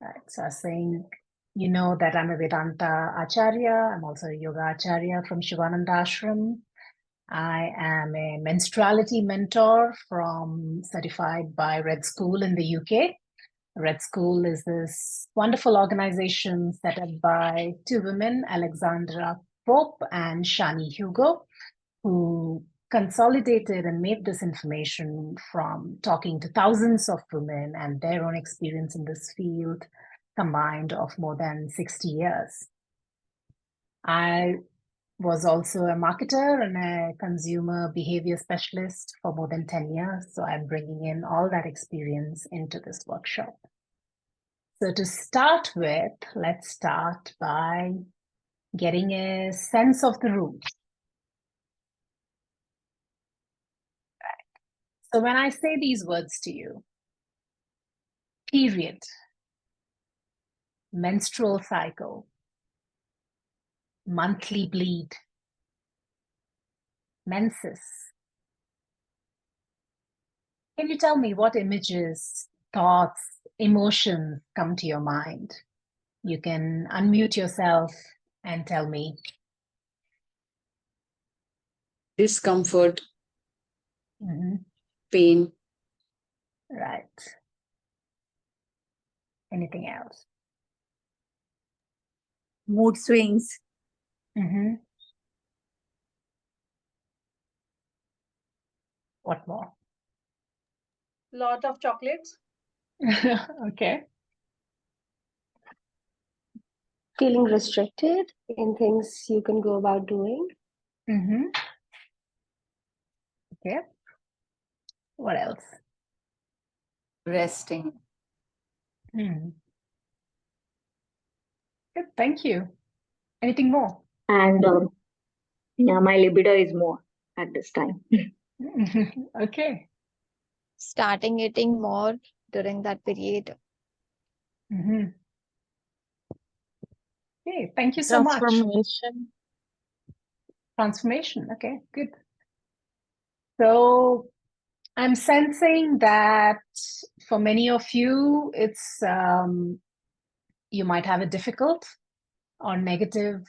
Right. So I was saying, you know that I'm a Vedanta Acharya. I'm also a Yoga Acharya from Shivananda Ashram. I am a menstruality mentor certified by Red School in the UK. Red School is this wonderful organization set up by two women, Alexandra Pope and Shani Hugo, who consolidated and made this information from talking to thousands of women and their own experience in this field combined of more than 60 years. I was also a marketer and a consumer behavior specialist for more than 10 years. So I'm bringing in all that experience into this workshop. So to start with, let's start by getting a sense of the room. So when I say these words to you, period, menstrual cycle, monthly bleed, menses, can you tell me what images, thoughts, emotions come to your mind? You can unmute yourself and tell me. Discomfort, Mhm. pain, Right. Anything else? mood swings, Mhm. What more? lot of chocolates, Okay. Feeling restricted in things you can go about doing. Mhm. Okay. What else? resting, Good. Thank you. Anything more? And yeah, my libido is more at this time. Okay. Starting eating more during that period. Mhm. Okay. Thank you so much. Transformation. Transformation. Okay. Good. So I'm sensing that for many of you, it's you might have a difficult or negative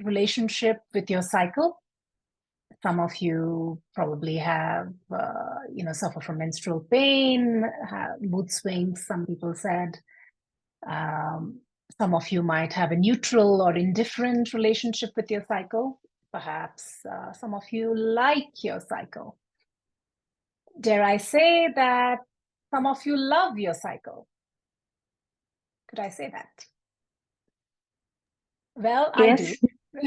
relationship with your cycle. Some of you probably have, suffer from menstrual pain, have mood swings, some people said. Some of you might have a neutral or indifferent relationship with your cycle. Perhaps some of you like your cycle. Dare I say that some of you love your cycle? Could I say that? Well, Yes. I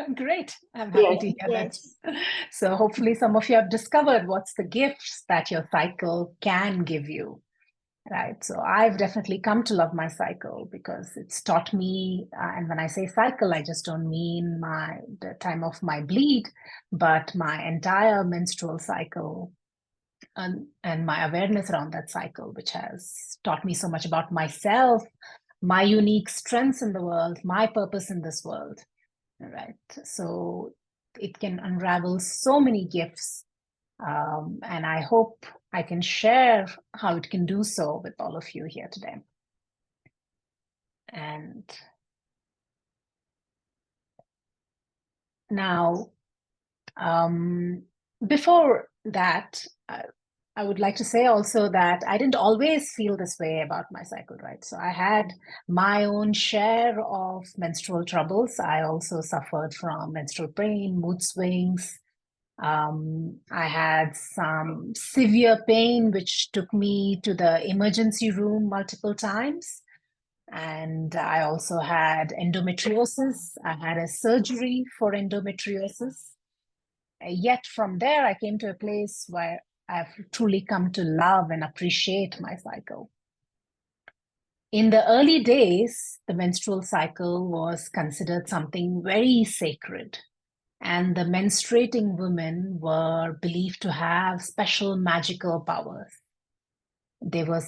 do. Great. I'm happy to hear Yes. that. So hopefully some of you have discovered what's the gifts that your cycle can give you, right? So I've definitely come to love my cycle because it's taught me, and when I say cycle, I just don't mean the time of my bleed, but my entire menstrual cycle and my awareness around that cycle, which has taught me so much about myself, my unique strengths in the world, my purpose in this world, right? So it can unravel so many gifts. And I hope I can share how it can do so with all of you here today. And now, before that, I would like to say also that I didn't always feel this way about my cycle, right? So I had my own share of menstrual troubles. I also suffered from menstrual pain, mood swings. I had some severe pain, which took me to the emergency room multiple times. And I also had endometriosis. I had a surgery for endometriosis. Yet from there, I came to a place where I've truly come to love and appreciate my cycle. In the early days, the menstrual cycle was considered something very sacred, and the menstruating women were believed to have special magical powers. They were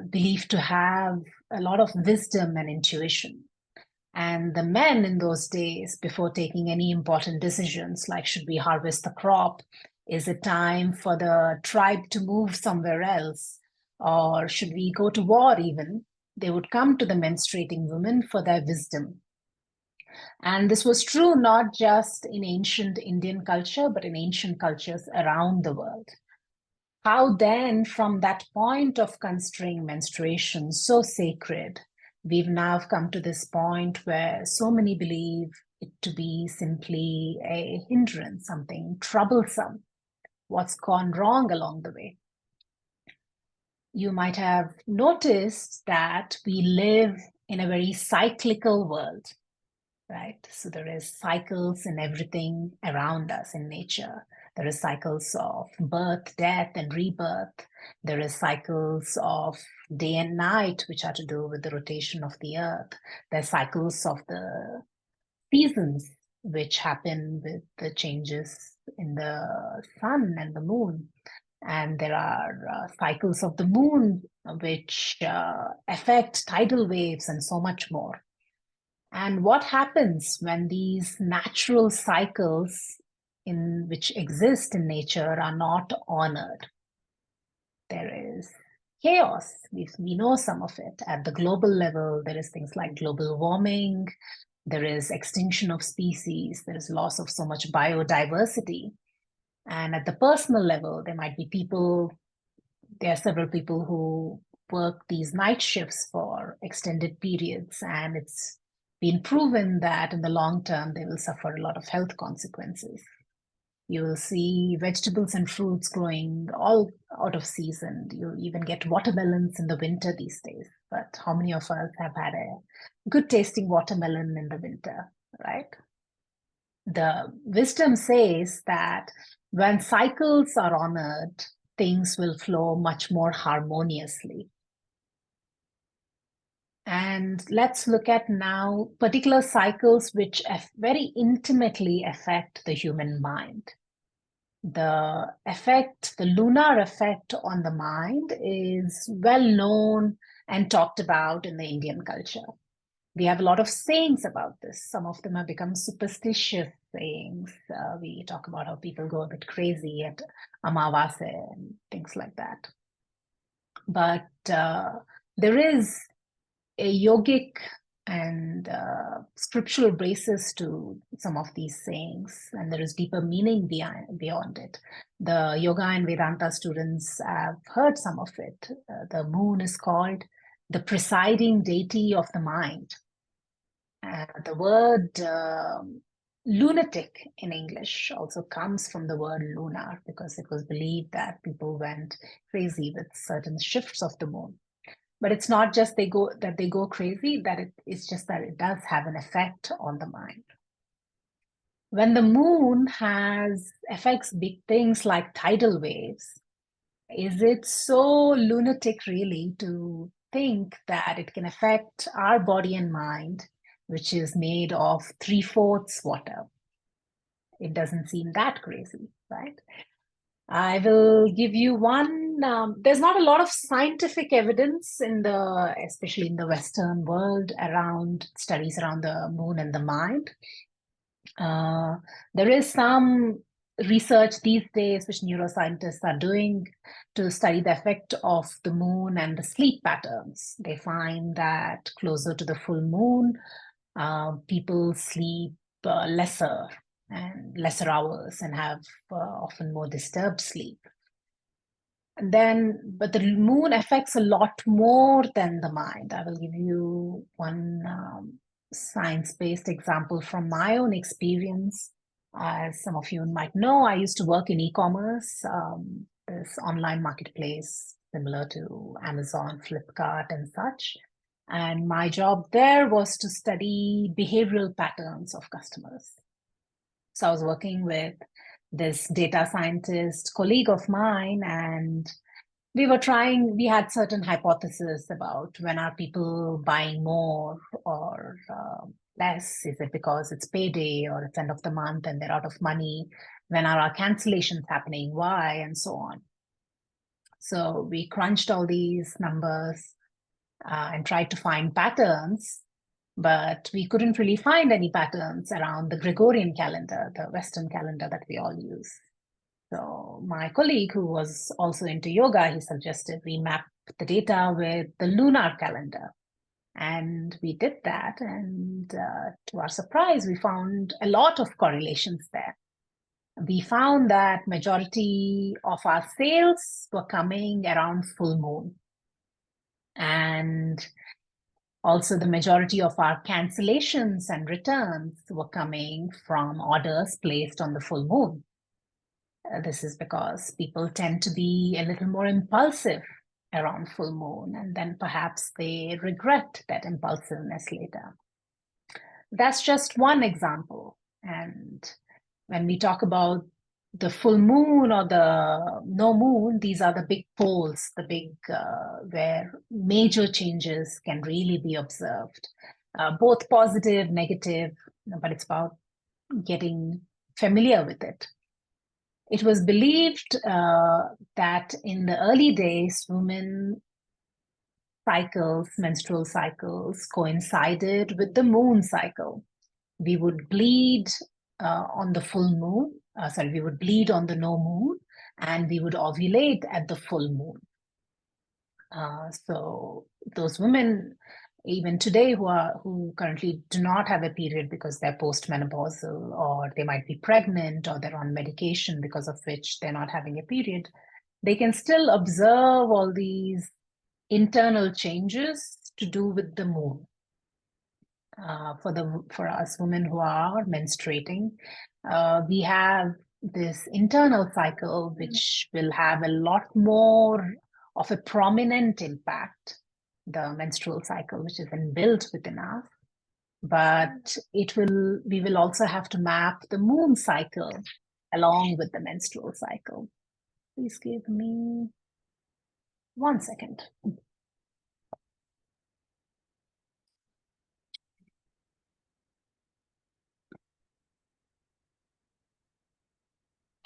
believed to have a lot of wisdom and intuition. And the men in those days, before taking any important decisions, like should we harvest the crop? Is it time for the tribe to move somewhere else? Or should we go to war even? they would come to the menstruating women for their wisdom. And this was true not just in ancient Indian culture, but in ancient cultures around the world. How then, from that point of considering menstruation so sacred, we've now come to this point where so many believe it to be simply a hindrance, something troublesome, what's gone wrong along the way. You might have noticed that we live in a very cyclical world, right? So there is cycles in everything around us in nature. There is cycles of birth, death, and rebirth. There is cycles of day and night, which are to do with the rotation of the earth. There are cycles of the seasons, which happen with the changes in the sun and the moon. And there are cycles of the moon, which affect tidal waves and so much more. And what happens when these natural cycles in which exist in nature are not honored? There is chaos. We know some of it. At the global level, there is things like global warming, there is extinction of species, there is loss of so much biodiversity. And at the personal level, there might be people, there are several people who work these night shifts for extended periods, and it's been proven that in the long term, they will suffer a lot of health consequences. You will see vegetables and fruits growing all out of season. You even get watermelons in the winter these days. But how many of us have had a good tasting watermelon in the winter, right? The wisdom says that when cycles are honored, things will flow much more harmoniously. And let's look at now particular cycles which very intimately affect the human mind. The lunar effect on the mind is well known and talked about in the Indian culture. We have a lot of sayings about this. Some of them have become superstitious sayings. We talk about how people go a bit crazy at Amavase and things like that. But there is a yogic and scriptural basis to some of these sayings, and there is deeper meaning beyond it. The yoga and Vedanta students have heard some of it. The moon is called the presiding deity of the mind. The word lunatic in English also comes from the word lunar, because it was believed that people went crazy with certain shifts of the moon. But it's not just they go crazy, it's just that it does have an effect on the mind. When the moon affects big things like tidal waves, is it so lunatic really to think that it can affect our body and mind, which is made of 3/4 water? It doesn't seem that crazy, right? I will give you one. There's not a lot of scientific evidence especially in the Western world, around studies around the moon and the mind. There is some research these days which neuroscientists are doing to study the effect of the moon and the sleep patterns. They find that closer to the full moon, people sleep lesser hours and have often more disturbed sleep. But the moon affects a lot more than the mind. I will give you one science-based example from my own experience. As some of you might know, I used to work in e-commerce, this online marketplace similar to Amazon, Flipkart, and such. And my job there was to study behavioral patterns of customers. So I was working with this data scientist colleague of mine, and we had certain hypotheses about when are people buying more or less. Is it because it's payday or it's end of the month and they're out of money? When are our cancellations happening? Why? And so on. So we crunched all these numbers and tried to find patterns, but we couldn't really find any patterns around the Gregorian calendar, the Western calendar that we all use. So my colleague, who was also into yoga, he suggested we map the data with the lunar calendar. And we did that, and to our surprise, we found a lot of correlations there. We found that majority of our sales were coming around full moon. And also the majority of our cancellations and returns were coming from orders placed on the full moon. This is because people tend to be a little more impulsive around full moon, and then perhaps they regret that impulsiveness later. That's just one example. And when we talk about the full moon or the no moon, these are the big poles, the big where major changes can really be observed, both positive, negative, but it's about getting familiar with it. It was believed that in the early days, women cycles, menstrual cycles, coincided with the moon cycle. We would bleed on the full moon, we would bleed on the no moon, and we would ovulate at the full moon. So those women, even today, who currently do not have a period because they're postmenopausal, or they might be pregnant, or they're on medication because of which they're not having a period, they can still observe all these internal changes to do with the moon. For us women who are menstruating, we have this internal cycle which will have a lot more of a prominent impact, the menstrual cycle, which is inbuilt within us. But we will also have to map the moon cycle along with the menstrual cycle. Please give me 1 second.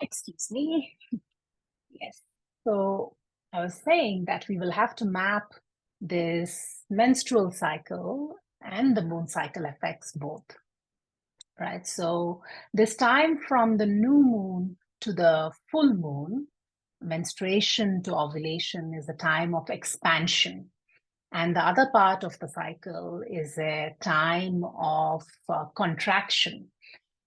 Excuse me. Yes. So I was saying that we will have to map this menstrual cycle, and the moon cycle affects both, right? So this time from the new moon to the full moon, menstruation to ovulation is a time of expansion. And the other part of the cycle is a time of contraction.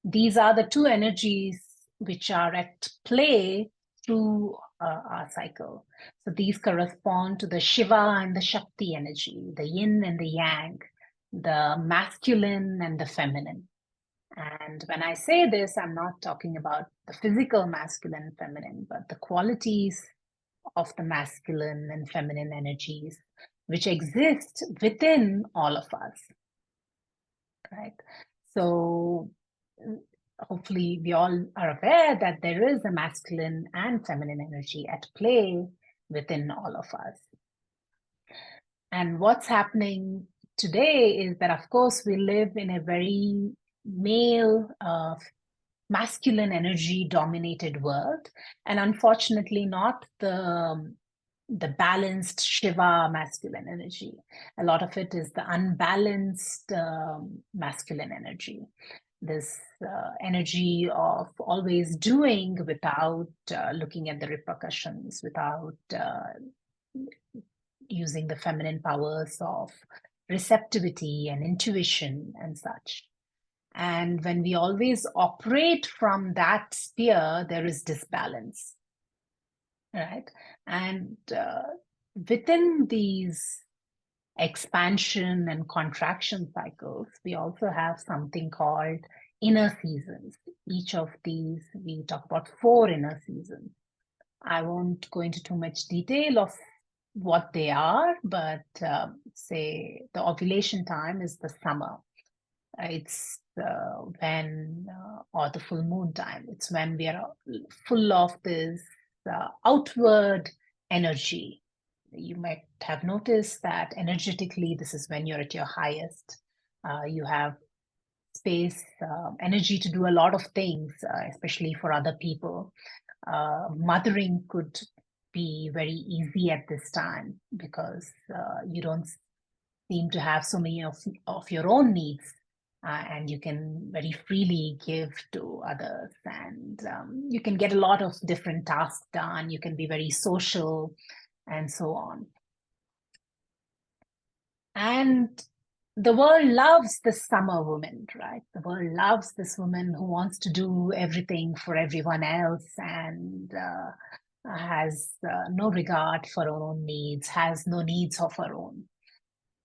These are the two energies which are at play through our cycle. So these correspond to the Shiva and the Shakti energy, the yin and the yang, the masculine and the feminine. And when I say this, I'm not talking about the physical masculine and feminine, but the qualities of the masculine and feminine energies which exist within all of us, right? So hopefully we all are aware that there is a masculine and feminine energy at play within all of us. And what's happening today is that, of course, we live in a very male, masculine energy dominated world, and unfortunately not the balanced Shiva masculine energy. A lot of it is the unbalanced masculine energy. This energy of always doing without looking at the repercussions, without using the feminine powers of receptivity and intuition and such. And when we always operate from that sphere, there is disbalance, right? And within these expansion and contraction cycles, we also have something called inner seasons. Each of these, we talk about 4 inner seasons. I won't go into too much detail of what they are, but say the ovulation time is the summer. It's when, or the full moon time, it's when we are full of this outward energy. You might have noticed that energetically, this is when you're at your highest. You have space, energy to do a lot of things, especially for other people. Mothering could be very easy at this time because you don't seem to have so many of your own needs, and you can very freely give to others, and you can get a lot of different tasks done. You can be very social and so on. And the world loves the summer woman, right? The world loves this woman who wants to do everything for everyone else and has no regard for her own needs, has no needs of her own.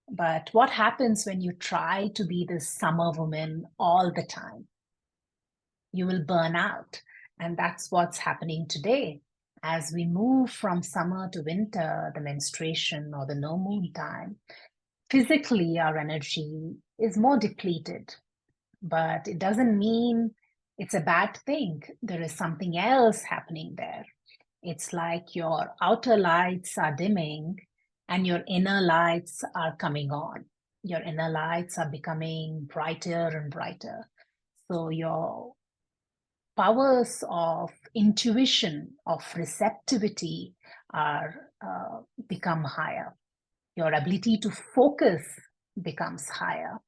But what happens when you try to be this summer woman all the time? You will burn out. And that's what's happening today. As we move from summer to winter, the menstruation or the no moon time, physically our energy is more depleted. But it doesn't mean it's a bad thing. There is something else happening there. It's like your outer lights are dimming and your inner lights are coming on. Your inner lights are becoming brighter and brighter. So your powers of intuition, of receptivity are become higher. Your ability to focus becomes higher.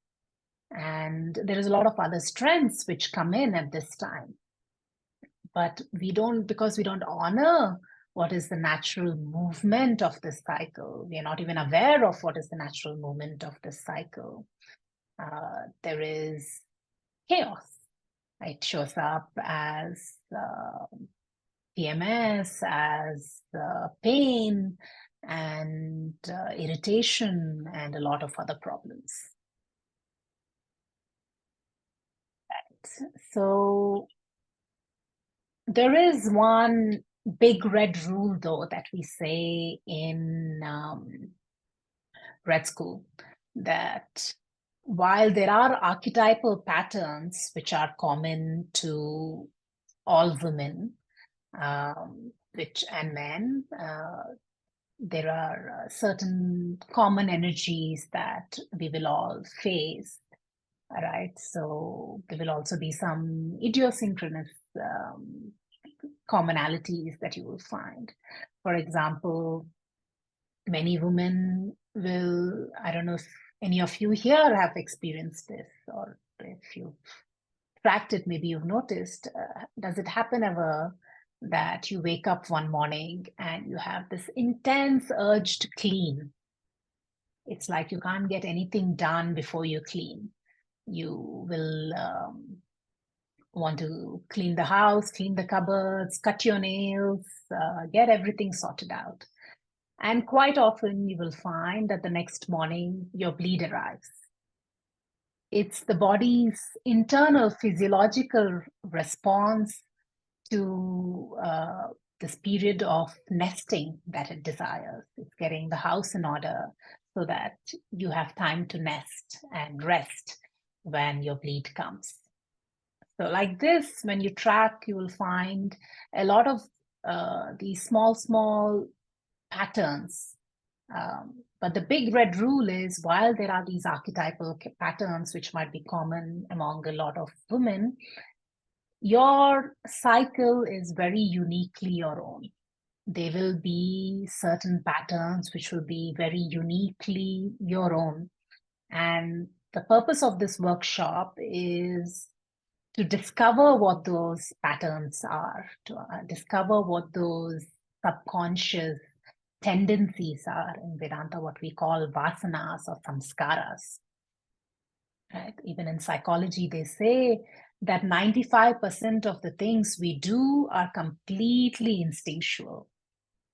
And there is a lot of other strengths which come in at this time. But because we don't honor what is the natural movement of this cycle, we are not even aware of what is the natural movement of this cycle. There is chaos. It shows up as PMS, as pain and irritation and a lot of other problems. Right. So there is one big red rule, though, that we say in grad school, that while there are archetypal patterns which are common to all women and men, there are certain common energies that we will all face, right? So there will also be some idiosyncratic commonalities that you will find. For example, many women will, I don't know if any of you here have experienced this, or if you've tracked it, maybe you've noticed, does it happen ever that you wake up one morning and you have this intense urge to clean? It's like you can't get anything done before you clean. You will want to clean the house, clean the cupboards, cut your nails, get everything sorted out. And quite often you will find that the next morning your bleed arrives. It's the body's internal physiological response to this period of nesting that it desires. It's getting the house in order so that you have time to nest and rest when your bleed comes. So like this, when you track, you will find a lot of these small patterns. But the big red rule is, while there are these archetypal patterns which might be common among a lot of women, your cycle is very uniquely your own. There will be certain patterns which will be very uniquely your own. And the purpose of this workshop is to discover what those patterns are, to discover what those subconscious tendencies are. In Vedanta, what we call vasanas or samskaras. Right? Even in psychology, they say that 95% of the things we do are completely instinctual.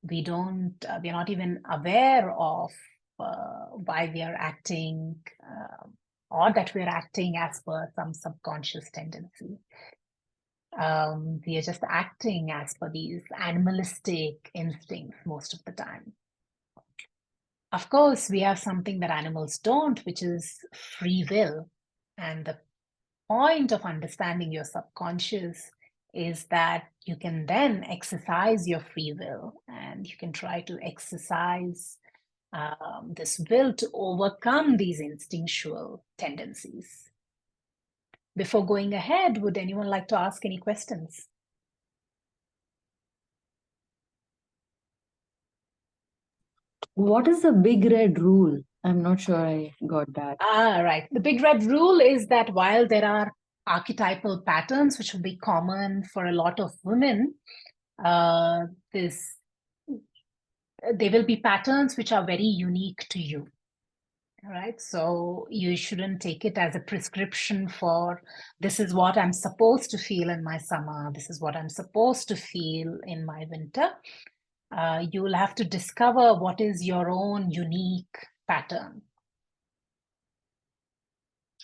We're not even aware of why we are acting or that we're acting as per some subconscious tendency. We are just acting as per these animalistic instincts most of the time. Of course, we have something that animals don't, which is free will. And the point of understanding your subconscious is that you can then exercise your free will, and you can try to exercise this will to overcome these instinctual tendencies. Before going ahead, would anyone like to ask any questions? What is the big red rule? I'm not sure I got that. Right. The big red rule is that while there are archetypal patterns which will be common for a lot of women, there will be patterns which are very unique to you. All right. So you shouldn't take it as a prescription for this is what I'm supposed to feel in my summer. This is what I'm supposed to feel in my winter. You will have to discover what is your own unique pattern.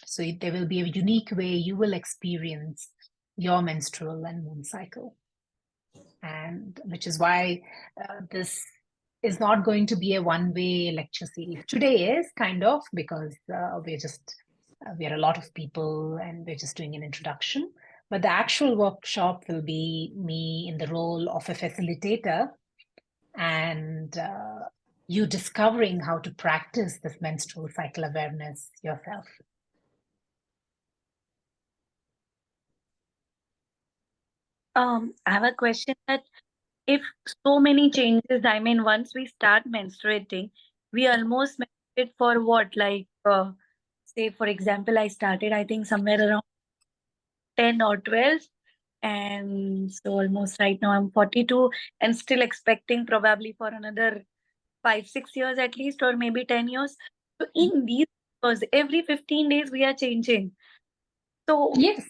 So there will be a unique way you will experience your menstrual and moon cycle. And which is why this is not going to be a one-way lecture series. Today is kind of because we're a lot of people and we're just doing an introduction. But the actual workshop will be me in the role of a facilitator and you discovering how to practice this menstrual cycle awareness yourself. I have a question that if so many changes, I mean, once we start menstruating, we almost menstruate for what? Like, say, for example, I started, I think, somewhere around 10 or 12. And so almost right now I'm 42 and still expecting probably for another 5-6 years at least, or maybe 10 years. So in these years, every 15 days we are changing. So Yes.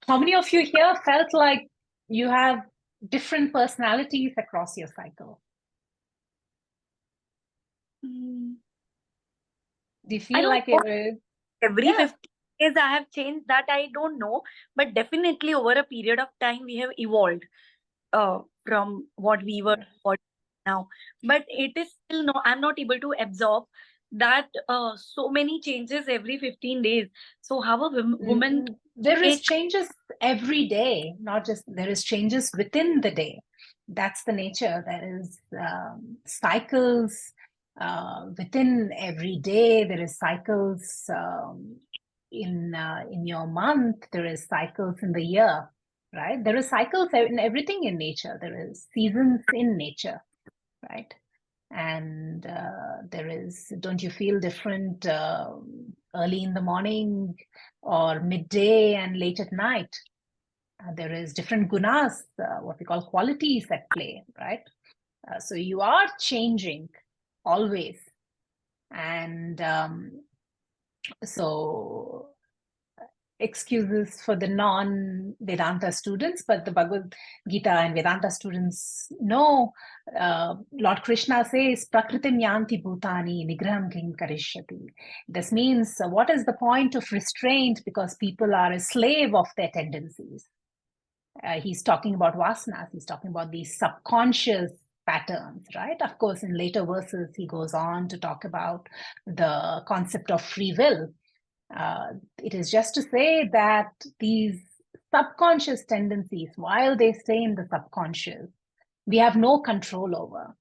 How many of you here felt like you have different personalities across your cycle? mm, Do you I feel don't like know. it? Every Yeah. 15 days I have changed, that I don't know, but definitely over a period of time we have evolved from what we were what now. But it is still no, I'm not able to absorb that so many changes every 15 days. So how a woman There is take changes every day, not just there is changes within the day. That's the nature. There is cycles within every day. There is cycles in your month. There is cycles in the year, right? There is cycles in everything in nature. There is seasons in nature, right? And there is, don't you feel different early in the morning or midday and late at night? There is different gunas, what we call qualities at play, right? So you are changing always. And so excuses for the non-Vedanta students, but the Bhagavad Gita and Vedanta students know Lord Krishna says, Prakritim yanti bhutani nigraham kim karishyati. This means, what is the point of restraint? Because people are a slave of their tendencies. He's talking about vasanas, he's talking about these subconscious patterns, right? Of course, in later verses, he goes on to talk about the concept of free will. It is just to say that these subconscious tendencies, while they stay in the subconscious, we have no control over.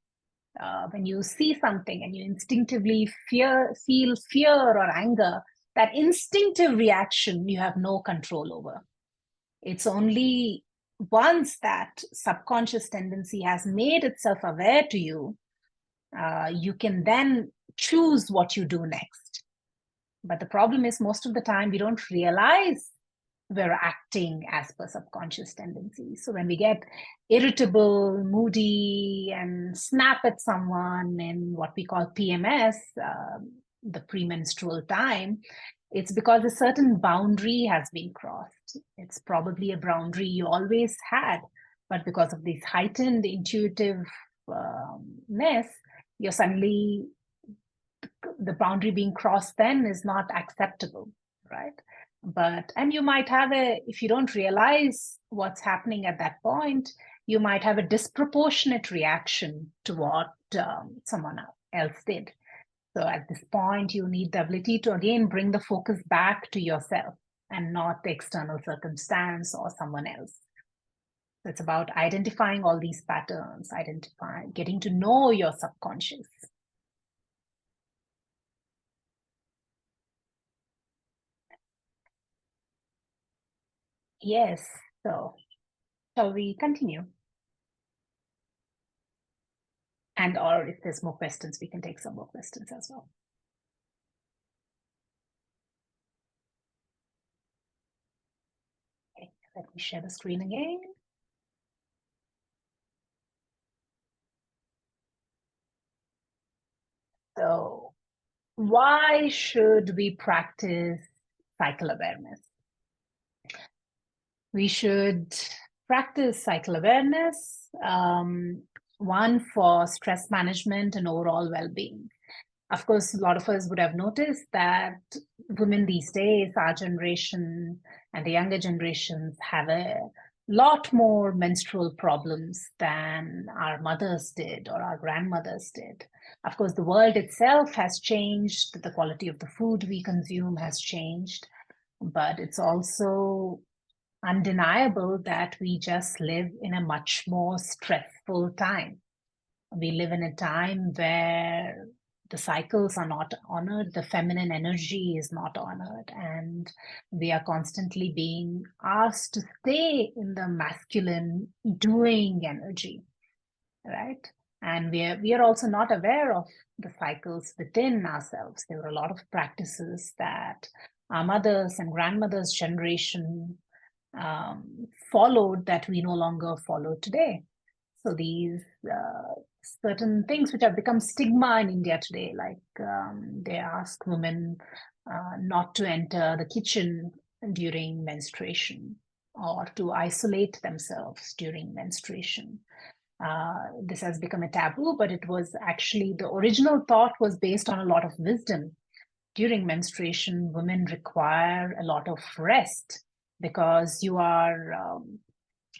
When you see something and you instinctively feel fear or anger, that instinctive reaction you have no control over. It's only once that subconscious tendency has made itself aware to you, you can then choose what you do next. But the problem is most of the time we don't realize we're acting as per subconscious tendencies. So when we get irritable, moody, and snap at someone in what we call PMS, the premenstrual time, it's because a certain boundary has been crossed. It's probably a boundary you always had, but because of this heightened intuitiveness, you're suddenly the boundary being crossed then is not acceptable, right? But and you might have if you don't realize what's happening at that point, you might have a disproportionate reaction to what someone else did. So at this point, you need the ability to again bring the focus back to yourself and not the external circumstance or someone else. So it's about identifying all these patterns, getting to know your subconscious. Yes, so shall we continue? And or if there's more questions, we can take some more questions as well. Okay, let me share the screen again. So why should we practice cycle awareness? We should practice cycle awareness, one for stress management and overall well-being. Of course, a lot of us would have noticed that women these days, our generation and the younger generations, have a lot more menstrual problems than our mothers did or our grandmothers did. Of course, the world itself has changed, the quality of the food we consume has changed, but it's also undeniable that we just live in a much more stressful time. We live in a time where the cycles are not honored, the feminine energy is not honored, and we are constantly being asked to stay in the masculine doing energy, right? And we are also not aware of the cycles within ourselves. There were a lot of practices that our mothers and grandmothers' generation followed that we no longer follow today. So these certain things which have become stigma in India today, like they ask women not to enter the kitchen during menstruation or to isolate themselves during menstruation. This has become a taboo, but it was actually, the original thought was based on a lot of wisdom. During menstruation, women require a lot of rest because you are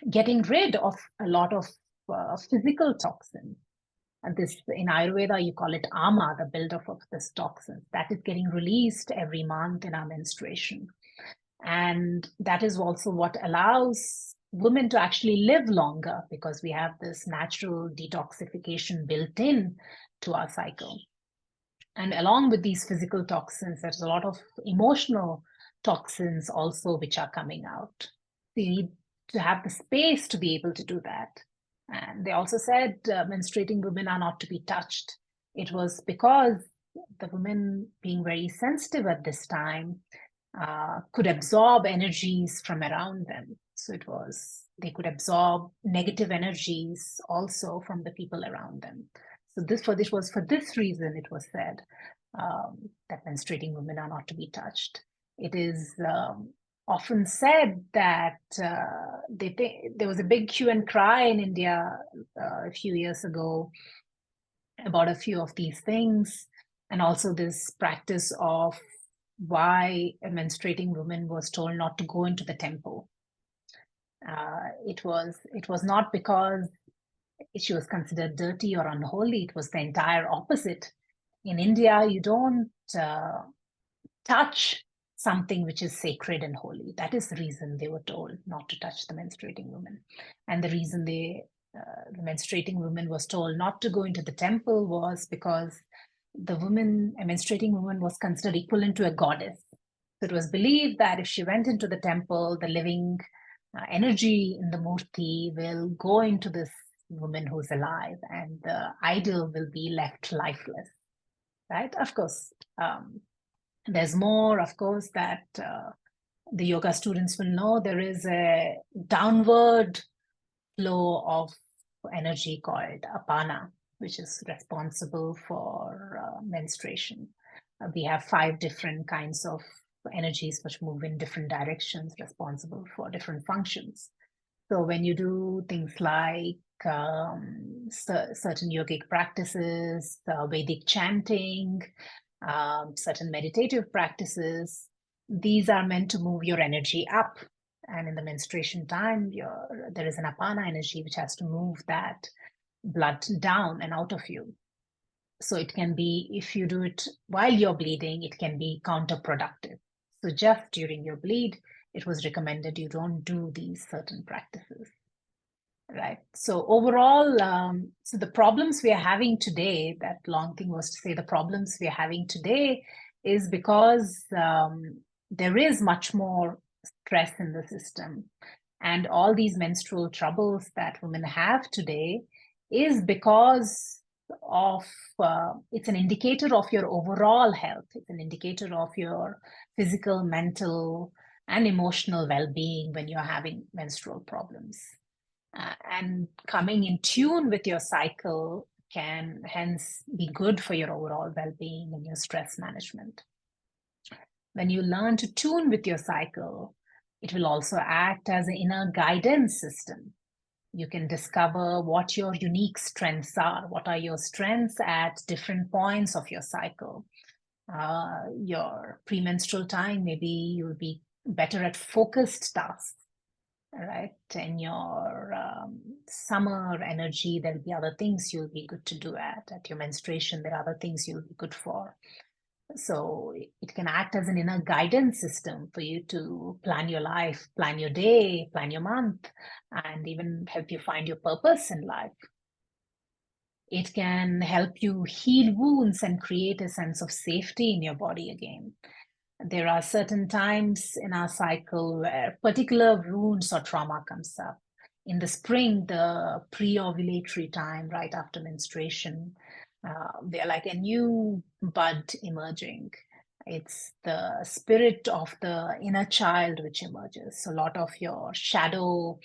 getting rid of a lot of physical toxins. And this, in Ayurveda, you call it ama, the buildup of this toxin that is getting released every month in our menstruation. And that is also what allows women to actually live longer, because we have this natural detoxification built in to our cycle. And along with these physical toxins, there's a lot of emotional toxins also which are coming out. So you need to have the space to be able to do that. And they also said menstruating women are not to be touched. It was because the women, being very sensitive at this time, could absorb energies from around them. So it was, they could absorb negative energies also from the people around them. So for this reason it was said that menstruating women are not to be touched. It is often said that there was a big hue and cry in India a few years ago about a few of these things, and also this practice of why a menstruating woman was told not to go into the temple. It was not because she was considered dirty or unholy. It was the entire opposite. In India, you don't touch something which is sacred and holy. That is the reason they were told not to touch the menstruating woman. And the reason the menstruating woman was told not to go into the temple was because a menstruating woman was considered equivalent to a goddess. So it was believed that if she went into the temple, the living energy in the murti will go into this woman who's alive, and the idol will be left lifeless, right? Of course, there's more, of course, that the yoga students will know. There is a downward flow of energy called apana, which is responsible for menstruation. We have 5 different kinds of energies which move in different directions, responsible for different functions. So when you do things like certain yogic practices, Vedic chanting, certain meditative practices, these are meant to move your energy up. And in the menstruation time, there is an apana energy which has to move that blood down and out of you. So it can be, if you do it while you're bleeding, it can be counterproductive. So just during your bleed, it was recommended you don't do these certain practices, right? So overall, so the problems we are having today, that long thing was to say the problems we are having today is because there is much more stress in the system. And all these menstrual troubles that women have today is because of, it's an indicator of your overall health. It's an indicator of your physical, mental, and emotional well-being when you're having menstrual problems. And coming in tune with your cycle can hence be good for your overall well-being and your stress management. When you learn to tune with your cycle, it will also act as an inner guidance system. You can discover what your unique strengths are. What are your strengths at different points of your cycle? Your premenstrual time, maybe you'll be better at focused tasks, right? In your summer energy, there'll be other things you'll be good to do at. At your menstruation, there are other things you'll be good for. So it can act as an inner guidance system for you to plan your life, plan your day, plan your month, and even help you find your purpose in life. It can help you heal wounds and create a sense of safety in your body again. There are certain times in our cycle where particular wounds or trauma comes up. In the spring, the pre-ovulatory time, right after menstruation, they're like a new bud emerging. It's the spirit of the inner child which emerges. So a lot of your shadow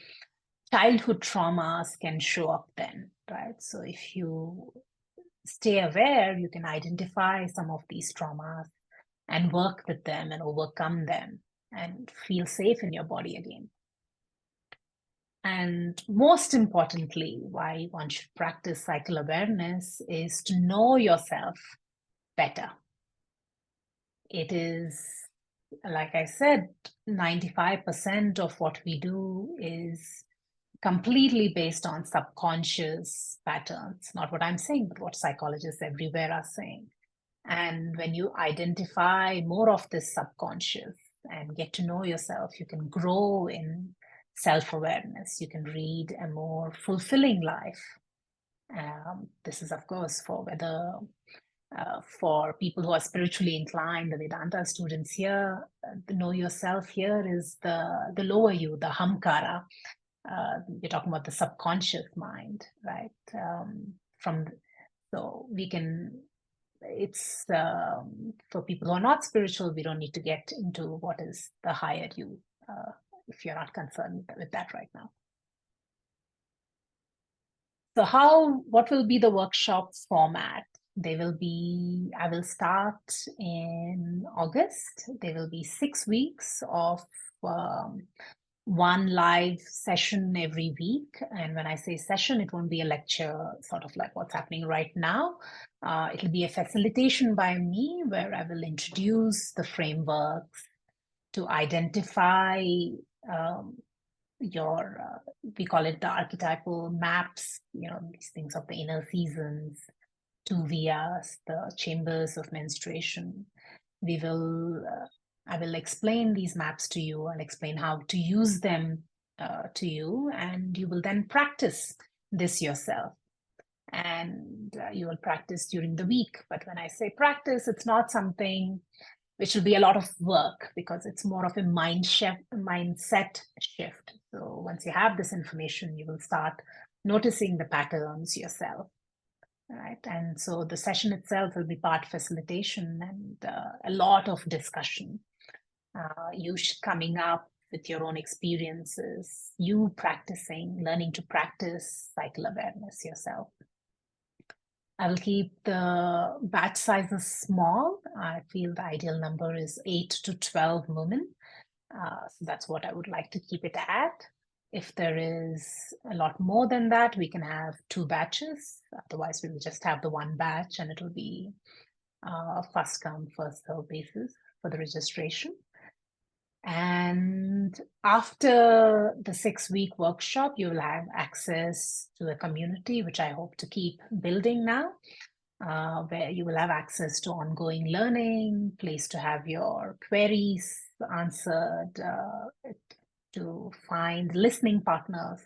childhood traumas can show up then, right? So if you stay aware, you can identify some of these traumas and work with them and overcome them and feel safe in your body again. And most importantly, why one should practice cycle awareness is to know yourself better. It is, like I said, 95% of what we do is completely based on subconscious patterns. Not what I'm saying, but what psychologists everywhere are saying. And when you identify more of this subconscious and get to know yourself, you can grow in self-awareness. You can lead a more fulfilling life. This is, of course, for whether for people who are spiritually inclined, the Vedanta students here, the know yourself here is the lower you, the hamkara. You're talking about the subconscious mind, right? So we can. It's for people who are not spiritual, we don't need to get into what is the higher you if you're not concerned with that right now. So what will be the workshop format? I will start in August. There will be 6 weeks of one live session every week. And when I say session, it won't be a lecture, sort of like what's happening right now. It'll be a facilitation by me where I will introduce the frameworks to identify we call it the archetypal maps, these things of the inner seasons, 2 viyas, the chambers of menstruation. I will explain these maps to you and explain how to use them to you, and you will then practice this yourself. And you will practice during the week. But when I say practice, it's not something which will be a lot of work because it's more of a mindset shift. So once you have this information, you will start noticing the patterns yourself. Right. And so the session itself will be part facilitation and a lot of discussion. You coming up with your own experiences, you practicing, learning to practice cycle awareness yourself. I will keep the batch sizes small. I feel the ideal number is 8 to 12 women. So that's what I would like to keep it at. If there is a lot more than that, we can have 2 batches. Otherwise, we will just have the 1 batch and it will be first come, first serve basis for the registration. And after the 6-week workshop, you will have access to a community, which I hope to keep building now, where you will have access to ongoing learning, place to have your queries answered, to find listening partners.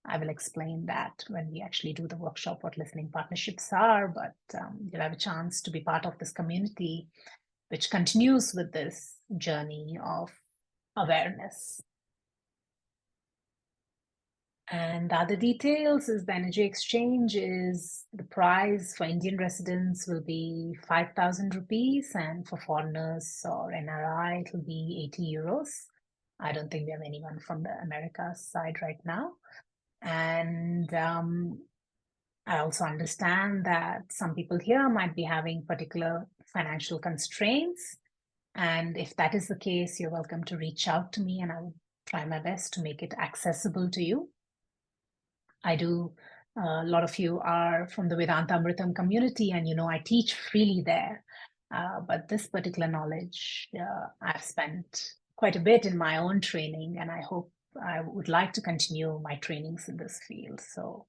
I will explain that when we actually do the workshop, what listening partnerships are, but you'll have a chance to be part of this community, which continues with this journey of awareness. And the other details is the energy exchange is the price for Indian residents will be 5,000 rupees, and for foreigners or NRI, it will be 80 euros. I don't think we have anyone from the Americas side right now. And I also understand that some people here might be having particular financial constraints. And if that is the case, you're welcome to reach out to me and I will try my best to make it accessible to you. A lot of you are from the Vedanta Amritam community and I teach freely there. But this particular knowledge, I've spent quite a bit in my own training and I would like to continue my trainings in this field. So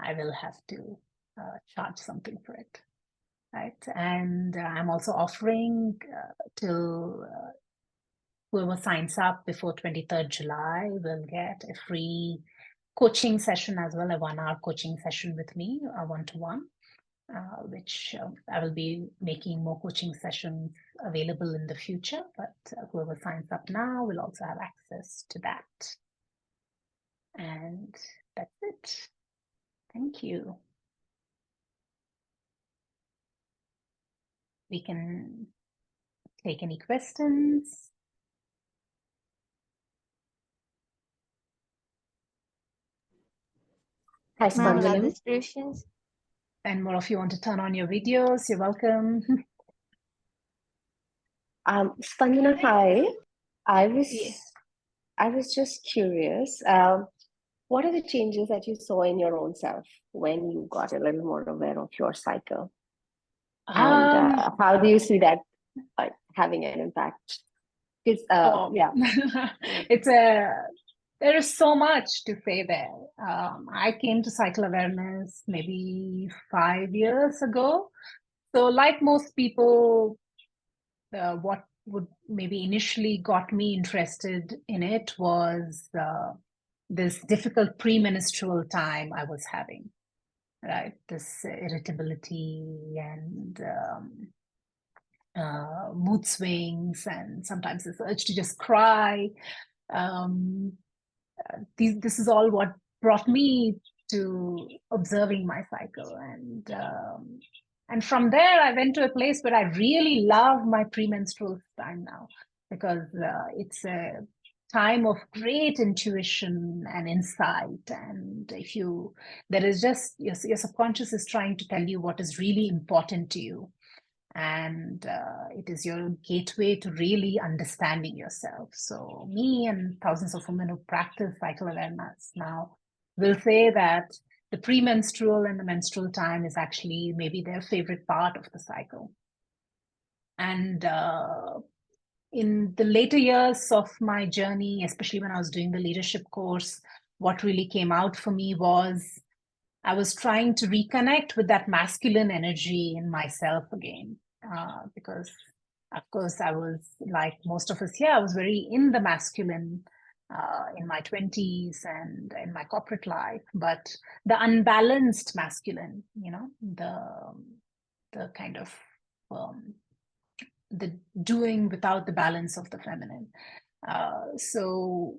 I will have to charge something for it. Right. And I'm also offering till whoever signs up before 23rd July will get a free coaching session as well, a 1-hour coaching session with me, a one-to-one, which I will be making more coaching sessions available in the future, but whoever signs up now will also have access to that. And that's it. Thank you. We can take any questions. Hi, Ma'am, Spandana. registrations. And more of you want to turn on your videos, you're welcome. Spandana, hi. I Yes. was just curious. What are the changes that you saw in your own self when you got a little more aware of your cycle? And how do you see that having an impact? Because yeah, there is so much to say there. I came to cycle awareness maybe 5 years ago. So like most people, what would maybe initially got me interested in it was this difficult premenstrual time I was having, right? This irritability and mood swings and sometimes this urge to just cry. This is all what brought me to observing my cycle, and from there I went to a place where I really love my premenstrual time now, because it's a time of great intuition and insight, and there is just your subconscious is trying to tell you what is really important to you, and it is your gateway to really understanding yourself. So me and thousands of women who practice cycle awareness now will say that the premenstrual and the menstrual time is actually maybe their favorite part of the cycle. And in the later years of my journey, especially when I was doing the leadership course, what really came out for me was I was trying to reconnect with that masculine energy in myself again. Because, of course, I was like most of us here, I was very in the masculine in my 20s and in my corporate life, but the unbalanced masculine, the kind of the doing without the balance of the feminine. So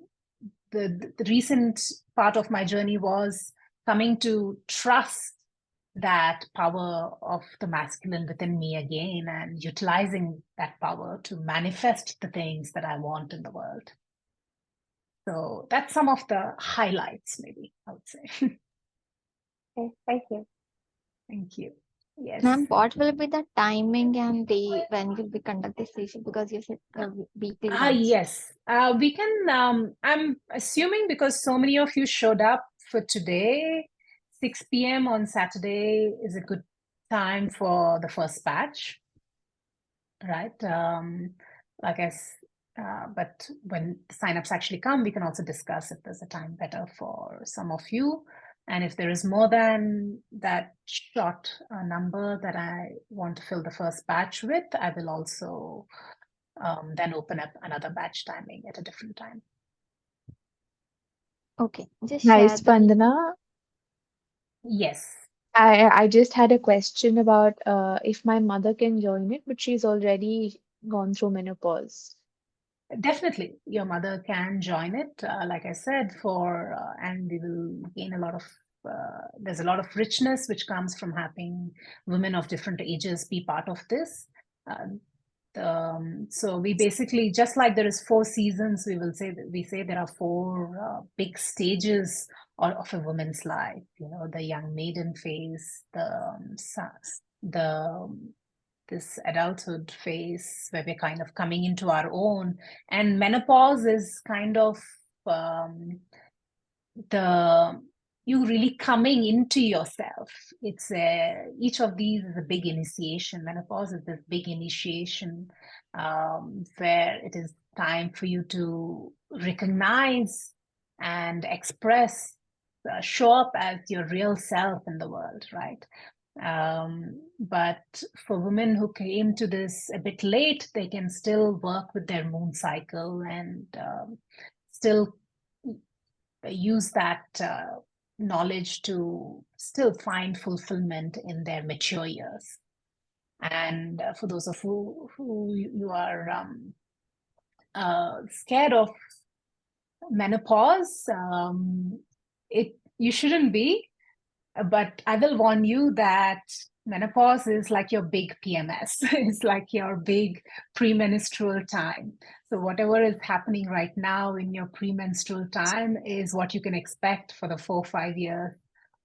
the recent part of my journey was coming to trust that power of the masculine within me again and utilizing that power to manifest the things that I want in the world. So that's some of the highlights, maybe I would say. okay, thank you. Thank you. Yes. Ma'am, what will be the timing and day when you'll be conduct this session? Because you said weekly once. Yes. We can, I'm assuming because so many of you showed up for today, 6 p.m. on Saturday is a good time for the first batch, right? But when the signups actually come, we can also discuss if there's a time better for some of you. And if there is more than that short number that I want to fill the first batch with, I will also then open up another batch timing at a different time. Okay, just Hi, share the Spandana. Yes. I just had a question about if my mother can join it, but she's already gone through menopause. Definitely, your mother can join it. Like I said, and we will gain a lot of. There's a lot of richness which comes from having women of different ages be part of this. So we basically, just like there is 4 seasons, we say there are 4 big stages or of a woman's life. The young maiden phase, the this adulthood phase where we're kind of coming into our own, and menopause is kind of you really coming into yourself. Each of these is a big initiation. Menopause is this big initiation where it is time for you to recognize and express, show up as your real self in the world, right? But for women who came to this a bit late, they can still work with their moon cycle and still use that knowledge to still find fulfillment in their mature years. And for those of who you are scared of menopause, you shouldn't be. But I will warn you that menopause is like your big PMS. It's like your big premenstrual time. So whatever is happening right now in your premenstrual time is what you can expect for the 4-5 years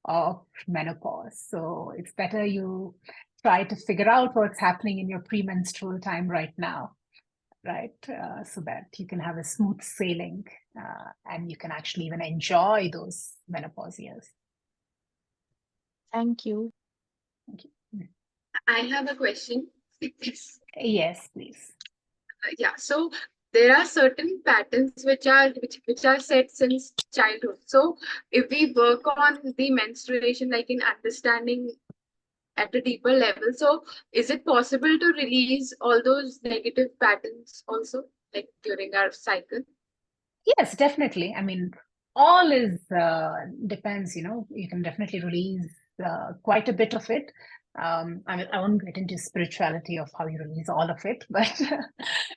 of menopause. So it's better you try to figure out what's happening in your premenstrual time right now, right? So that you can have a smooth sailing and you can actually even enjoy those menopause years. Thank you. Thank you. I have a question. Yes, please. Yeah, so there are certain patterns which are set since childhood. So if we work on the menstruation, like in understanding at a deeper level, so is it possible to release all those negative patterns also, like during our cycle? Yes, definitely. I mean, all is depends, you can definitely release quite a bit of it. I mean, I won't get into spirituality of how you release all of it, but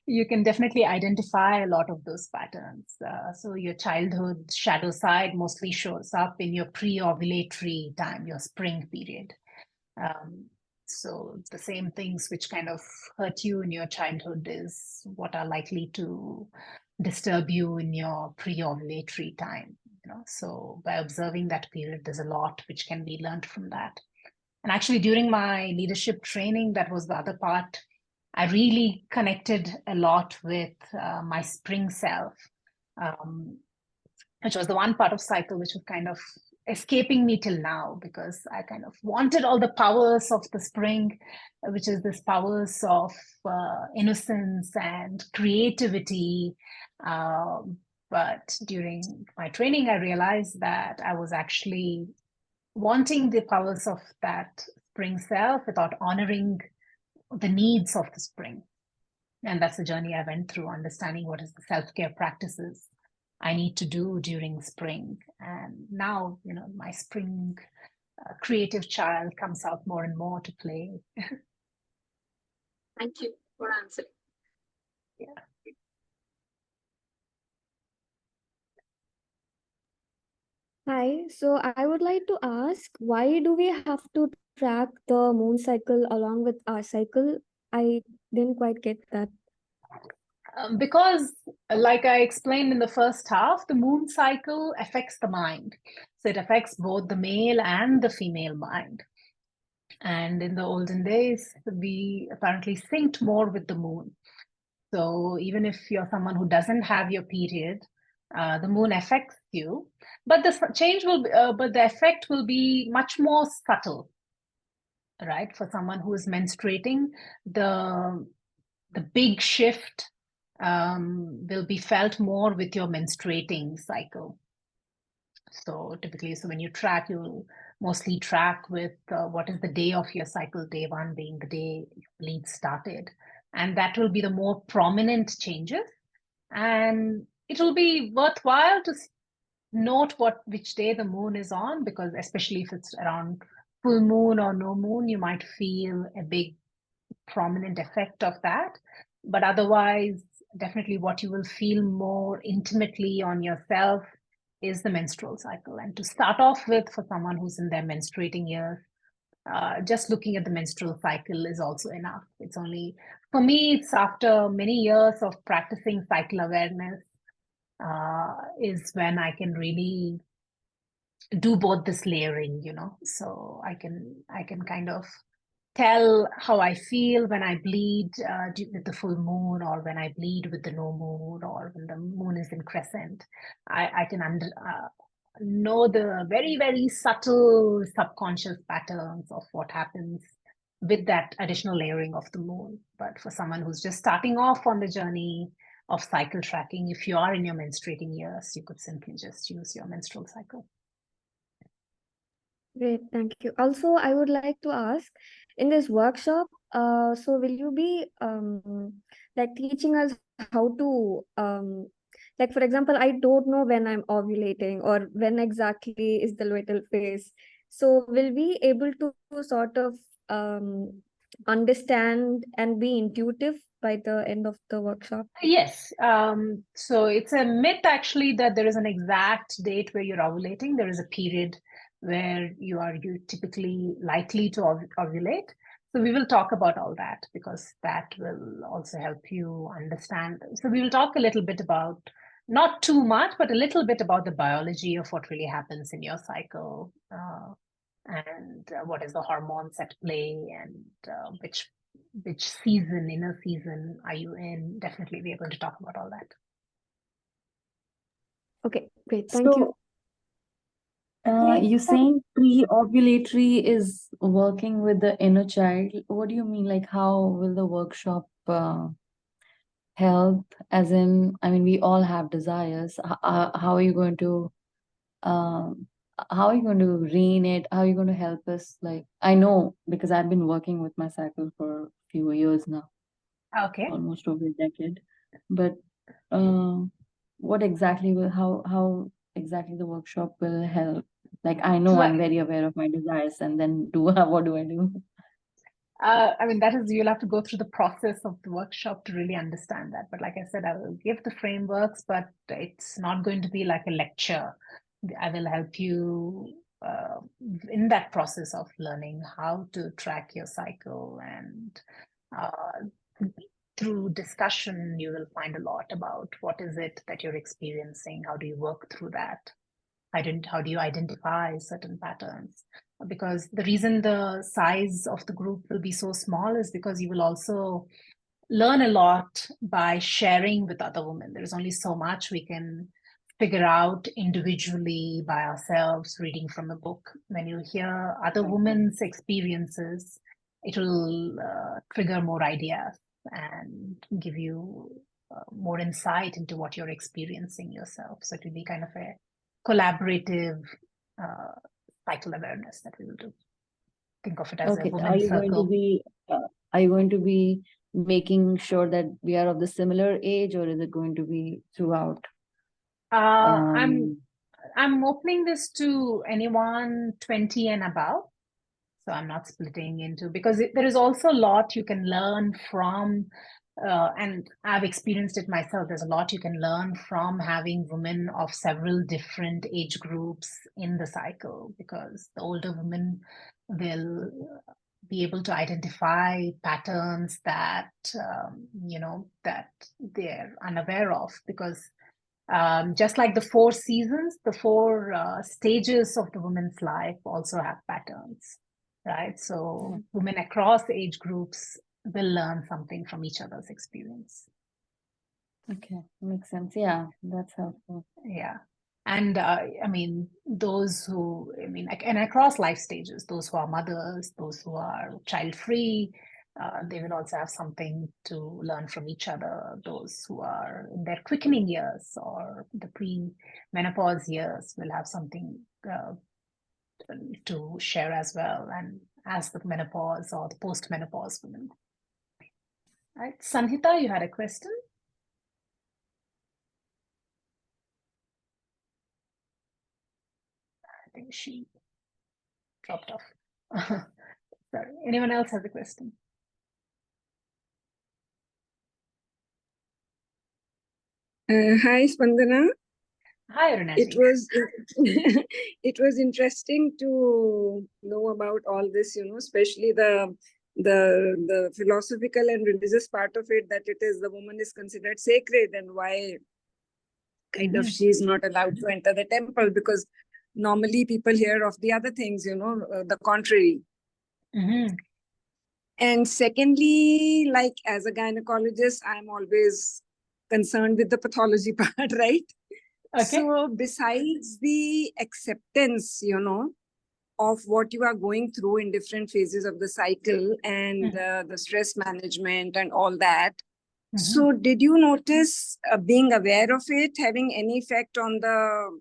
you can definitely identify a lot of those patterns. So your childhood shadow side mostly shows up in your pre-ovulatory time, your spring period. So the same things which kind of hurt you in your childhood is what are likely to disturb you in your pre-ovulatory time. So by observing that period, there's a lot which can be learned from that. And actually, during my leadership training, that was the other part. I really connected a lot with my spring self, which was the one part of cycle which was kind of escaping me till now, because I kind of wanted all the powers of the spring, which is this powers of innocence and creativity. But during my training, I realized that I was actually wanting the powers of that spring self without honoring the needs of the spring. And that's the journey I went through, understanding what is the self-care practices I need to do during spring. And now, my spring creative child comes out more and more to play. Thank you for answering. Yeah. Hi, so I would like to ask, why do we have to track the moon cycle along with our cycle? I didn't quite get that. Because, like I explained in the first half, the moon cycle affects the mind. So it affects both the male and the female mind. And in the olden days, we apparently synced more with the moon. So even if you're someone who doesn't have your period, the moon affects you, but but the effect will be much more subtle, right? For someone who is menstruating, the big shift will be felt more with your menstruating cycle. So typically, when you track, you'll mostly track with what is the day of your cycle, day one being the day bleed started. And that will be the more prominent changes. And it will be worthwhile to note which day the moon is on, because especially if it's around full moon or no moon, you might feel a big prominent effect of that. But otherwise, definitely what you will feel more intimately on yourself is the menstrual cycle. And to start off with, for someone who's in their menstruating years, just looking at the menstrual cycle is also enough. It's only, for me, it's after many years of practicing cycle awareness is when I can really do both this layering, so I can kind of tell how I feel when I bleed with the full moon, or when I bleed with the no moon, or when the moon is in crescent. I can know the very, very subtle subconscious patterns of what happens with that additional layering of the moon. But for someone who's just starting off on the journey of cycle tracking, if you are in your menstruating years, you could simply just use your menstrual cycle. Great, thank you. Also, I would like to ask, in this workshop, so will you be like teaching us how to like, for example, I don't know when I'm ovulating or when exactly is the luteal phase. So will we able to sort of understand and be intuitive by the end of the workshop? Yes. So it's a myth actually that there is an exact date where you're ovulating. There is a period where you typically likely to ovulate. So we will talk about all that, because that will also help you understand. So we will talk a little bit about, not too much, but a little bit about the biology of what really happens in your cycle, and what is the hormones at play, and which inner season are you in. Definitely, we are going to talk about all that. Okay, great. Thank you. You're saying pre-ovulatory is working with the inner child. What do you mean? Like, how will the workshop help? As in, I mean, we all have desires. How are you going to rein it? How are you going to help us? Like, I know because I've been working with my cycle for a few years now. Okay. Almost over a decade. But what exactly how exactly the workshop will help? Like, I know I'm very aware of my desires, and then what do I do? I mean, you'll have to go through the process of the workshop to really understand that. But like I said, I will give the frameworks, but it's not going to be like a lecture. I will help you in that process of learning how to track your cycle, and through discussion, you will find a lot about what is it that you're experiencing, how do you work through that, how do you identify certain patterns. Because the reason the size of the group will be so small is because you will also learn a lot by sharing with other women. There's only so much we can figure out individually by ourselves reading from a book. When you hear other women's experiences, it will trigger more ideas and give you more insight into what you're experiencing yourself. So it will be kind of a collaborative cycle awareness that we will do. Think of it as a women's circle. Are you going to be making sure that we are of the similar age, or is it going to be throughout? I'm opening this to anyone 20 and above. So I'm not splitting into, because there is also a lot you can learn from, and I've experienced it myself. There's a lot you can learn from having women of several different age groups in the cycle, because the older women will be able to identify patterns that, that they're unaware of, because just like the 4 seasons, the 4 stages of the woman's life also have patterns, right? So women across age groups will learn something from each other's experience. Okay, makes sense. Yeah, that's helpful. Yeah. And I mean, and across life stages, those who are mothers, those who are child-free, they will also have something to learn from each other. Those who are in their quickening years or the pre-menopause years will have something to share as well, and as the menopause or the post-menopause women. Right, Sanhita, you had a question? I think she dropped off. Sorry, anyone else has a question? Hi, Spandana. Hi, Arunati. It was interesting to know about all this, especially the philosophical and religious part of it, that it is the woman is considered sacred, and why kind of she is not allowed to enter the temple, because normally people hear of the other things, the contrary. And secondly, like as a gynecologist, I'm always concerned with the pathology part, right? Okay. So besides the acceptance, of what you are going through in different phases of the cycle and the stress management and all that. So did you notice being aware of it having any effect on the,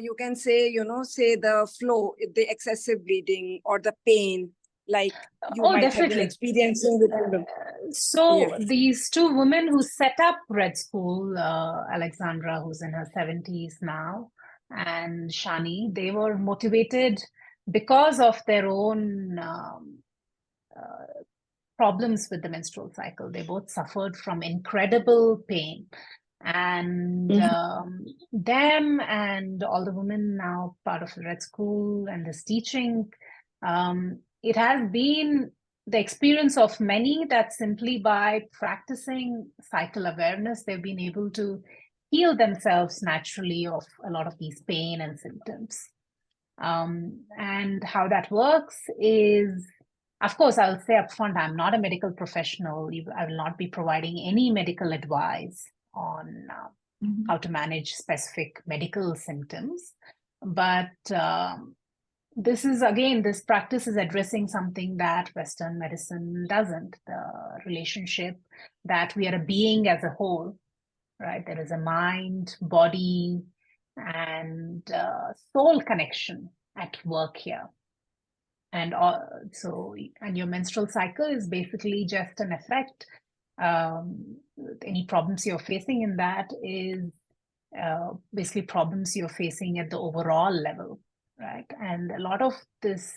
you can say, say the flow, the excessive bleeding or the pain, like you might have been Definitely. experiencing with them? So these two women who set up Red School, Alexandra, who's in her 70s now, and Shani, they were motivated because of their own problems with the menstrual cycle. They both suffered from incredible pain. And them and all the women now part of the Red School and this teaching, it has been the experience of many that simply by practicing cycle awareness, they've been able to heal themselves naturally of a lot of these pain and symptoms. And how that works is, of course, I'll say upfront, I'm not a medical professional. I will not be providing any medical advice on how to manage specific medical symptoms. But this practice is addressing something that Western medicine doesn't, the relationship that we are a being as a whole, right? There is a mind, body, and soul connection at work here. And and your menstrual cycle is basically just an effect. Any problems you're facing in that is basically problems you're facing at the overall level, right? And a lot of this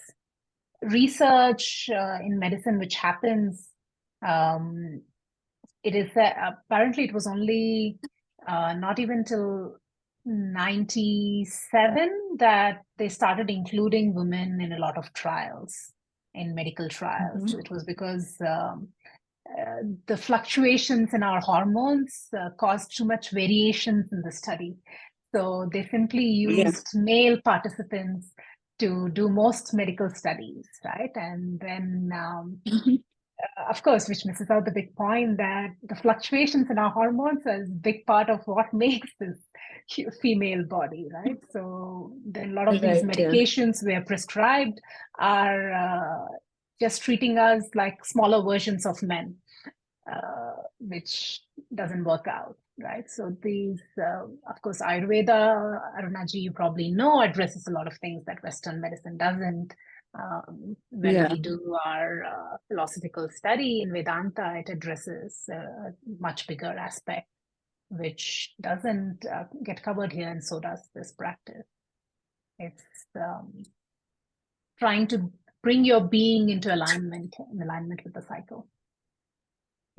research in medicine which happens, it is apparently it was only not even till 97 that they started including women in a lot of trials, in medical trials. It was because the fluctuations in our hormones caused too much variations in the study. So they simply used male participants to do most medical studies, right? And then of course, which misses out the big point that the fluctuations in our hormones is a big part of what makes this female body, right? So then a lot of these medications we are prescribed are just treating us like smaller versions of men, which doesn't work out, right? So these, of course, Ayurveda, Arunaji, you probably know, addresses a lot of things that Western medicine doesn't. When we do our philosophical study in Vedanta, it addresses a much bigger aspect, which doesn't get covered here, and so does this practice. It's trying to bring your being into alignment with the cycle.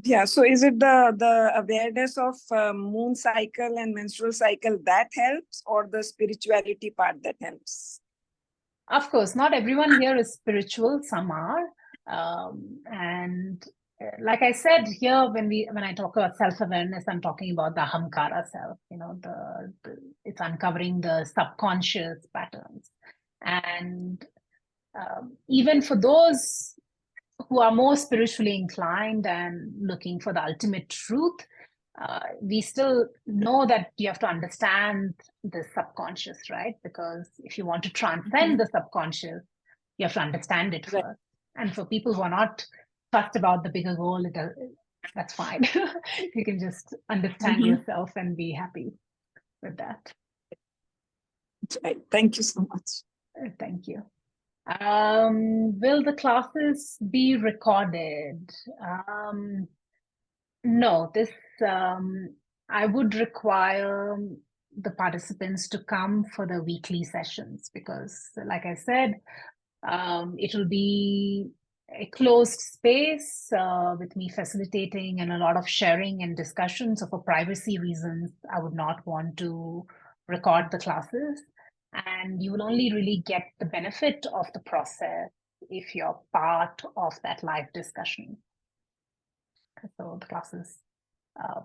Yeah, so is it the awareness of moon cycle and menstrual cycle that helps, or the spirituality part that helps? Of course, not everyone here is spiritual. Some are, and like I said here, when I talk about self-awareness, I'm talking about the ahamkara self. It's uncovering the subconscious patterns, and even for those who are more spiritually inclined and looking for the ultimate truth, we still know that you have to understand the subconscious, right? Because if you want to transcend the subconscious, you have to understand it first. And for people who are not fussed about the bigger goal, that's fine. You can just understand yourself and be happy with that. Right. Thank you so much. Thank you. Will the classes be recorded? No, this I would require the participants to come for the weekly sessions because, like I said, it will be a closed space with me facilitating and a lot of sharing and discussion. So for privacy reasons, I would not want to record the classes. And you will only really get the benefit of the process if you're part of that live discussion. So the classes,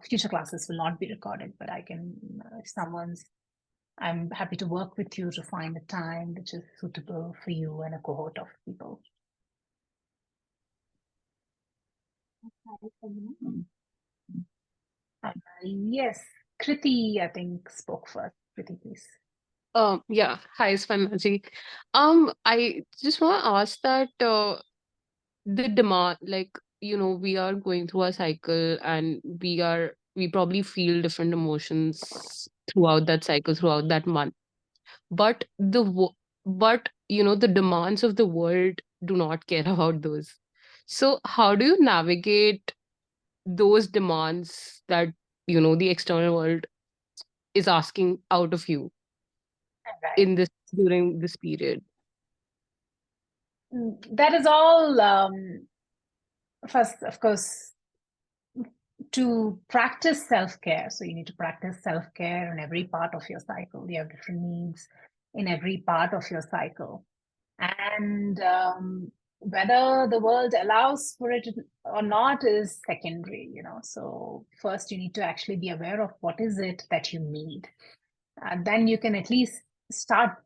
future classes will not be recorded, but I can, if someone's I'm happy to work with you to find a time which is suitable for you and a cohort of people. Yes, Kriti, I think, spoke first. Kriti, please. Yeah. Hi, Spannaji. I just want to ask that the demand, like, we are going through a cycle and we probably feel different emotions throughout that cycle, throughout that month. But the demands of the world do not care about those. So how do you navigate those demands that, the external world is asking out of you Right. during this period? That is all, first, of course, to practice self-care. So you need to practice self-care in every part of your cycle. You have different needs in every part of your cycle. And whether the world allows for it or not is secondary, So first you need to actually be aware of what is it that you need. And then you can at least start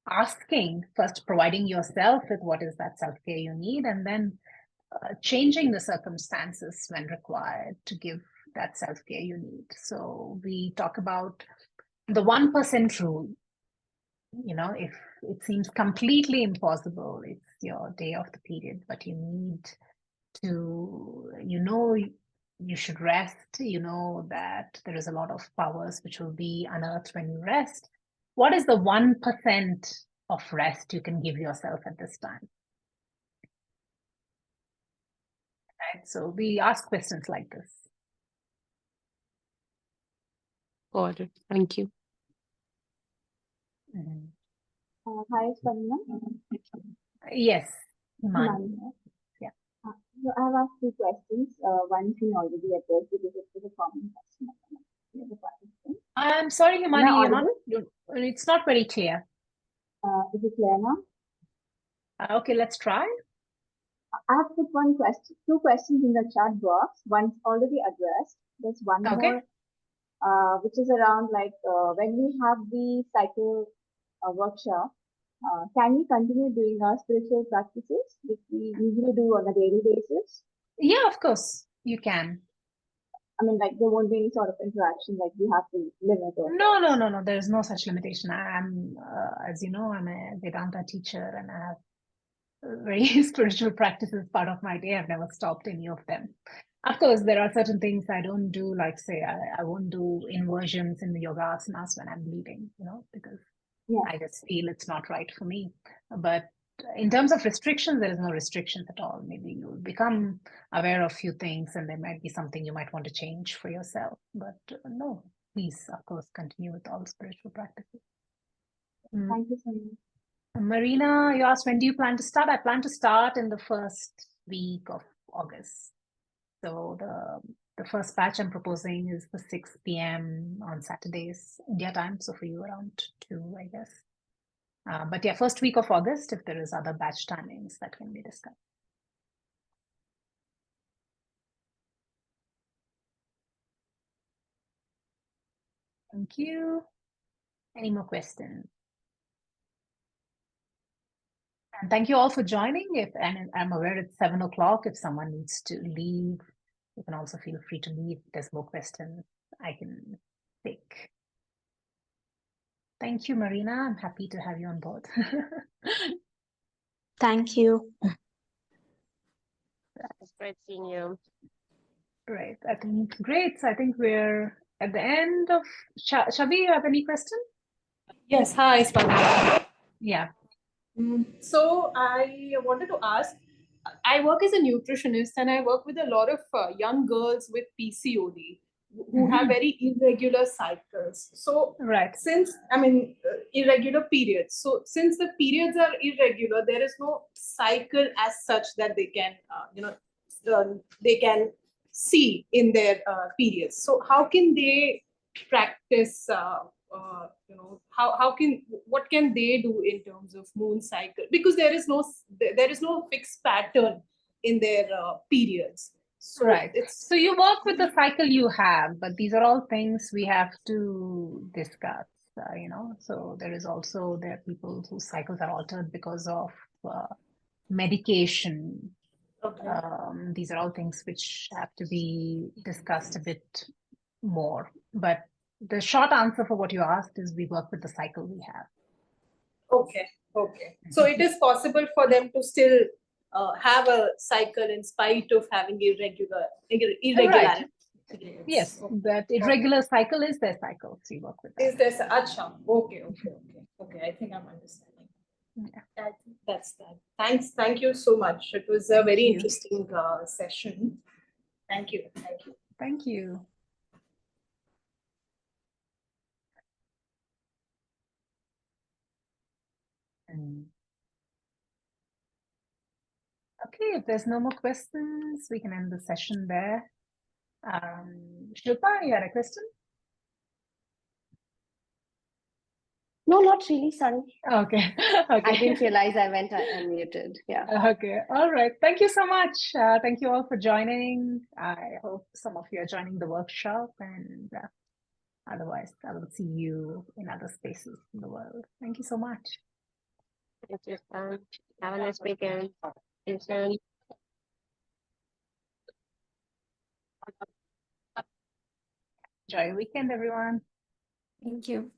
asking, first providing yourself with what is that self-care you need, and then changing the circumstances when required to give that self-care you need. So we talk about the 1% rule. If it seems completely impossible, it's your day of the period, but you need to, you should rest, that there is a lot of powers which will be unearthed when you rest. What is the 1% of rest you can give yourself at this time? Right? So we ask questions like this. Got it. Thank you. Hi, Spanna. Yes, Himani. Himani. Yeah. So I have asked two questions. One thing already addressed because it was a common question. I'm sorry, Am I Himani, audible? it's not very clear. Is it clear now? Okay, let's try. I have put two questions in the chat box. One's already addressed. There's one Okay. more, which is around when we have the cycle workshop, can we continue doing our spiritual practices, which we usually do on a daily basis? Yeah, of course, you can. I mean, there won't be any sort of interaction, we have to limit it. No. There is no such limitation. I'm, as you know, I'm a Vedanta teacher and I have very spiritual practices part of my day. I've never stopped any of them. Of course, there are certain things I don't do, like say, I won't do inversions in the yoga asanas when I'm leading, because I just feel it's not right for me. But in terms of restrictions, there is no restrictions at all. Maybe you'll become aware of a few things and there might be something you might want to change for yourself. But no, please, of course, continue with all spiritual practices. Thank you so much. Marina, you asked, when do you plan to start? I plan to start in the first week of August. So the first batch I'm proposing is the 6 p.m. on Saturdays, India time. So for you, around 2, I guess. But yeah, first week of August, if there is other batch timings that can be discussed. Thank you. Any more questions? And thank you all for joining. And I'm aware it's 7 o'clock. If someone needs to leave, you can also feel free to leave. If there's more questions I can take. Thank you, Marina. I'm happy to have you on board. Thank you. It's great seeing you. Great. I think we're at the end of. Shabi, you have any questions? Yes. Hi, Spanna. Yeah. So I wanted to ask, I work as a nutritionist and I work with a lot of young girls with PCOD who have very irregular cycles. So since, irregular periods. So since the periods are irregular, there is no cycle as such that they can, they can see in their periods. So how can they practice what can they do in terms of moon cycle, because there is no fixed pattern in their periods. So So you work with the cycle you have, but these are all things we have to discuss. So there are people whose cycles are altered because of medication. Okay. These are all things which have to be discussed a bit more. But the short answer for what you asked is we work with the cycle we have. Okay. So it is possible for them to still have a cycle in spite of having irregularity. Yes, that irregular cycle is their cycle. So you work with that. Is there acha? Okay. I think I'm understanding. Yeah. I think that's that. Thank you so much. It was a very you. interesting session. Thank you. Thank you. Okay, if there's no more questions, we can end the session there. Shilpa, you had a question? No, not really. Sorry. Okay. I didn't realize I went unmuted. Yeah. Okay. All right. Thank you so much. Thank you all for joining. I hope some of you are joining the workshop, and otherwise, I will see you in other spaces in the world. Thank you so much. Thank you. Have a nice weekend. Enjoy your weekend, everyone. Thank you.